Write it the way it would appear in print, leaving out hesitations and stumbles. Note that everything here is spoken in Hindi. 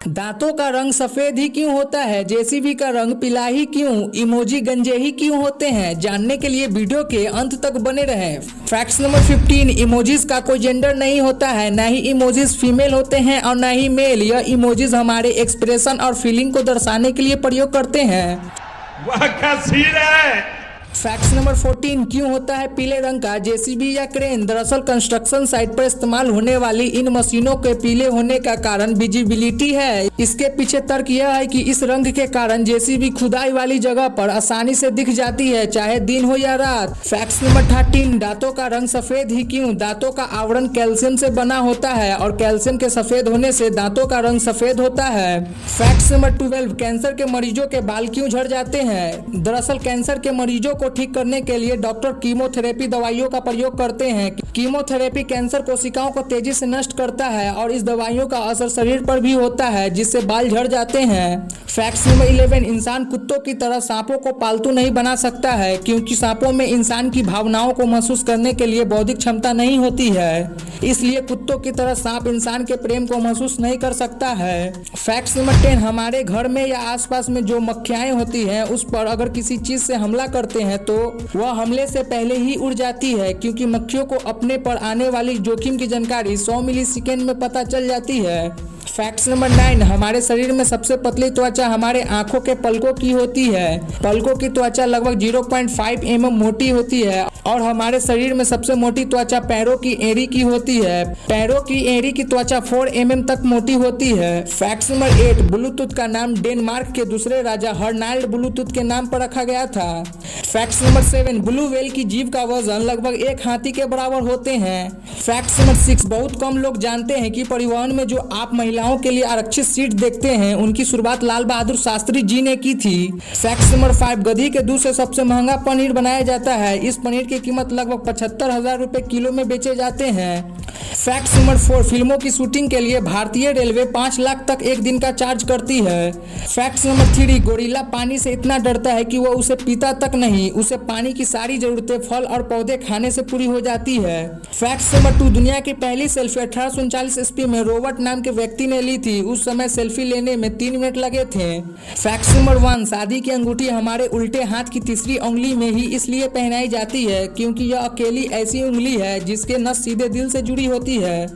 दांतों का रंग सफेद ही क्यों होता है? जेसीबी का रंग पीला ही क्यों? इमोजी गंजे ही क्यों होते हैं? जानने के लिए वीडियो के अंत तक बने रहें। फैक्ट्स नंबर 15, इमोजीज का कोई जेंडर नहीं होता है। ना ही इमोजीज फीमेल होते हैं और ना ही मेल। यह इमोजीज हमारे एक्सप्रेशन और फीलिंग को दर्शाने के लिए प्रयोग करते हैं। वाह क्या सीन है। फैक्ट्स नंबर 14, क्यों होता है पीले रंग का जेसीबी या क्रेन? दरअसल कंस्ट्रक्शन साइट पर इस्तेमाल होने वाली इन मशीनों के पीले होने का कारण विजिबिलिटी है। इसके पीछे तर्क यह है कि इस रंग के कारण जेसीबी खुदाई वाली जगह पर आसानी से दिख जाती है, चाहे दिन हो या रात। फैक्ट्स नंबर 13, दांतों का रंग सफेद ही क्यों? दांतों का आवरण कैल्शियम से बना होता है और कैल्शियम के सफेद होने से दांतों का रंग सफेद होता है। फैक्ट्स नंबर 12, कैंसर के मरीजों के बाल क्यों झड़ जाते हैं? दरअसल कैंसर के मरीजों को ठीक करने के लिए डॉक्टर कीमोथेरेपी दवाइयों का प्रयोग करते हैं। कीमोथेरेपी कैंसर कोशिकाओं को तेजी से नष्ट करता है और इस दवाइयों का असर शरीर पर भी होता है, जिससे बाल झड़ जाते हैं। फैक्ट्स नंबर 11, इंसान कुत्तों की तरह सांपों को पालतू नहीं बना सकता है, क्योंकि सांपों में इंसान की भावनाओं को महसूस करने के लिए बौद्धिक क्षमता नहीं होती है। इसलिए कुत्तों की तरह सांप इंसान के प्रेम को महसूस नहीं कर सकता है। फैक्ट्स नंबर 10, हमारे घर में या आसपास में जो मक्खियाँ होती हैं उस पर अगर किसी चीज से हमला करते हैं तो वह हमले से पहले ही उड़ जाती है, क्योंकि मक्खियों को अपने पर आने वाली जोखिम की जानकारी 100 मिलीसेकेंड में पता चल जाती है। फैक्ट्स नंबर 9, हमारे शरीर में सबसे पतली त्वचा हमारे आंखों के पलकों की होती है। पलकों की त्वचा लगभग 0.5 mm मोटी होती है और हमारे शरीर में सबसे मोटी त्वचा पैरों की एड़ी की होती है। पैरों की एड़ी की त्वचा 4 mm तक मोटी होती है। फैक्ट्स नंबर 8, ब्लूटूथ का नाम डेनमार्क के दूसरे राजा हर्नाल्ड ब्लूटूथ के नाम पर रखा गया था। फैक्ट्स नंबर 7, ब्लू व्हेल की जीभ का वजन लगभग 1 हाथी के बराबर होते हैं। फैक्ट्स नंबर 6, बहुत कम लोग जानते हैं कि परिवहन में जो आप महिलाओं के लिए आरक्षित सीट देखते हैं उनकी शुरुआत लाल बहादुर शास्त्री जी ने की थी। फैक्ट्स नंबर 5, गधी के दूध से सबसे महंगा पनीर बनाया जाता है। इस पनीर की कीमत लगभग 75,000 रुपए किलो में बेचे जाते हैं। फैक्ट्स नंबर 4, फिल्मों की शूटिंग के लिए भारतीय रेलवे 5 लाख तक एक दिन का चार्ज करती है। फैक्ट्स नंबर 3, गोरिल्ला पानी से इतना डरता है कि वह उसे पीता तक नहीं, उसे पानी की सारी जरूरतें फल और पौधे खाने से पूरी हो जाती है। फैक्ट्स नंबर 2, दुनिया की पहली सेल्फी 1839 ईस्वी में रॉबर्ट नाम के व्यक्ति ने ली थी। उस समय सेल्फी लेने में 3 मिनट लगे थे। फैक्ट्स नंबर 1, शादी की अंगूठी हमारे उल्टे हाथ की तीसरी उंगली में ही इसलिए पहनाई जाती है क्योंकि यह अकेली ऐसी उंगली है जिसके नस सीधे दिल से जुड़ी होती है।